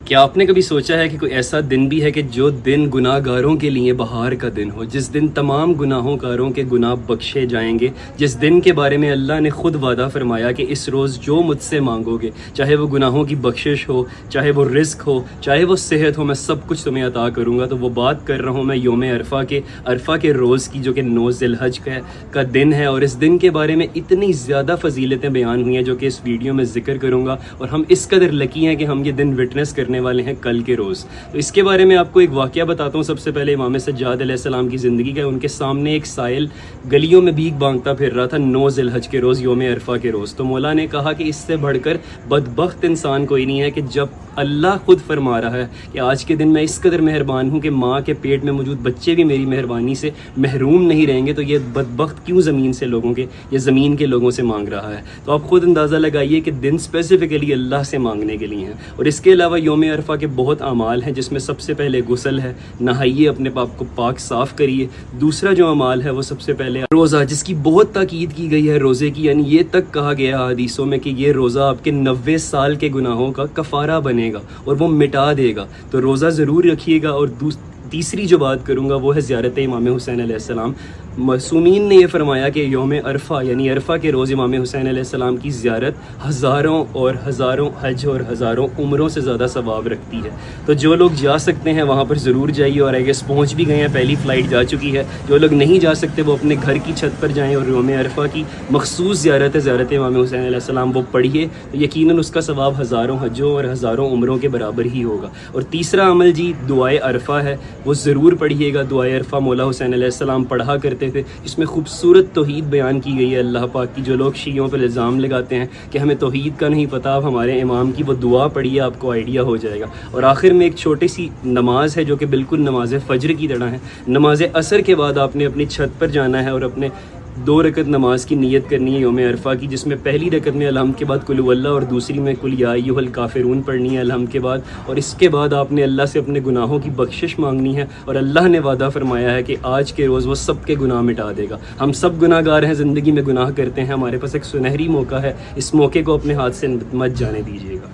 کیا آپ نے کبھی سوچا ہے کہ کوئی ایسا دن بھی ہے کہ جو دن گناہ گاروں کے لیے بہار کا دن ہو، جس دن تمام گناہوں کاروں کے گناہ بخشے جائیں گے، جس دن کے بارے میں اللہ نے خود وعدہ فرمایا کہ اس روز جو مجھ سے مانگو گے، چاہے وہ گناہوں کی بخشش ہو، چاہے وہ رزق ہو، چاہے وہ صحت ہو، میں سب کچھ تمہیں عطا کروں گا۔ تو وہ بات کر رہا ہوں میں یوم عرفہ کے روز کی، جو کہ 9 ذی الحج کا دن ہے، اور اس دن کے بارے میں اتنی زیادہ فضیلتیں بیان ہوئی ہیں جو کہ اس ویڈیو میں ذکر کروں گا، اور ہم اس قدر لکی ہیں کہ ہم یہ دن وٹنس کرنے والے ہیں کل کے روز۔ تو اس کے بارے میں آپ کو ایک واقعہ بتاتا ہوں۔ سب سے پہلے امام سجاد علیہ السلام کی زندگی کا۔ ان کے سامنے ایک سائل گلیوں میں بھیک مانگتا پھر رہا تھا 9 ذی الحج کے روز، یوم عرفہ کے روز۔ تو مولا نے کہا کہ اس سے بڑھ کر بدبخت انسان کوئی نہیں ہے کہ جب اللہ خود فرما رہا ہے کہ آج کے دن میں اس قدر مہربان ہوں کہ ماں کے پیٹ میں موجود بچے بھی میری مہربانی سے محروم نہیں رہیں گے، تو یہ بدبخت کیوں زمین کے لوگوں سے مانگ رہا ہے۔ تو آپ خود اندازہ لگائیے کہ دن اسپیسیفکلی اللہ سے مانگنے کے لیے ہیں۔ اور اس کے علاوہ یوم عرفہ کے بہت اعمال ہیں، جس میں سب سے پہلے غسل ہے، نہائیے، اپنے پاپ کو پاک صاف کریے۔ دوسرا جو اعمال ہے وہ سب سے پہلے روزہ، جس کی بہت تاکید کی گئی ہے روزے کی، یعنی یہ تک کہا گیا حدیثوں میں کہ یہ روزہ آپ کے 90 سال کے گناہوں کا کفارہ بنے گا اور وہ مٹا دے گا۔ تو روزہ ضرور رکھیے گا۔ اور تیسری جو بات کروں گا وہ ہے زیارت امام حسین علیہ السلام۔ معصومین نے یہ فرمایا کہ یوم عرفہ یعنی عرفہ کے روز امام حسین علیہ السلام کی زیارت ہزاروں حج اور ہزاروں عمروں سے زیادہ ثواب رکھتی ہے۔ تو جو لوگ جا سکتے ہیں وہاں پر ضرور جائیے، اور آئی گیس پہنچ بھی گئے ہیں، پہلی فلائٹ جا چکی ہے۔ جو لوگ نہیں جا سکتے وہ اپنے گھر کی چھت پر جائیں اور یوم عرفہ کی مخصوص زیارت امام حسین علیہ السلام وہ پڑھیے، تو یقیناً اس کا ثواب ہزاروں حجوں اور ہزاروں عمروں کے برابر ہی ہوگا۔ اور تیسرا عمل جی دعائے عرفہ ہے، وہ ضرور پڑھیے گا۔ دعائے عرفہ مولا حسین علیہ السلام پڑھا کرتے تھے، اس میں خوبصورت توحید بیان کی گئی ہے اللہ پاک کی۔ جو لوگ شیعوں پہ الزام لگاتے ہیں کہ ہمیں توحید کا نہیں پتہ، آپ ہمارے امام کی وہ دعا پڑھیے، آپ کو آئیڈیا ہو جائے گا۔ اور آخر میں ایک چھوٹی سی نماز ہے جو کہ بالکل نماز فجر کی طرح ہے۔ نماز عصر کے بعد آپ نے اپنی چھت پر جانا ہے اور اپنے 2 رکعت نماز کی نیت کرنی ہے یوم عرفہ کی، جس میں پہلی رکعت میں الحمد کے بعد قل اللہ اور دوسری میں قل یا ایھا الکافرون پڑھنی ہے الحمد کے بعد۔ اور اس کے بعد آپ نے اللہ سے اپنے گناہوں کی بخشش مانگنی ہے، اور اللہ نے وعدہ فرمایا ہے کہ آج کے روز وہ سب کے گناہ مٹا دے گا۔ ہم سب گناہ گار ہیں، زندگی میں گناہ کرتے ہیں، ہمارے پاس ایک سنہری موقع ہے، اس موقع کو اپنے ہاتھ سے مت جانے دیجیے گا۔